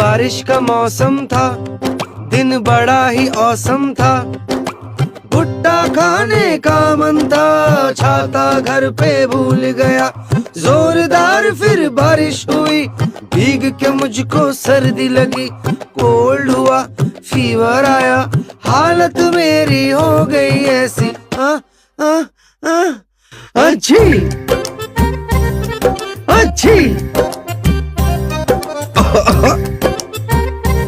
बारिश का मौसम था, दिन बड़ा ही औसम था। भुट्टा खाने का मन था, छाता घर पे भूल गया। जोरदार फिर बारिश हुई, भीग के मुझको सर्दी लगी। कोल्ड हुआ, फीवर आया, हालत मेरी हो गई ऐसी। अच्छी अच्छी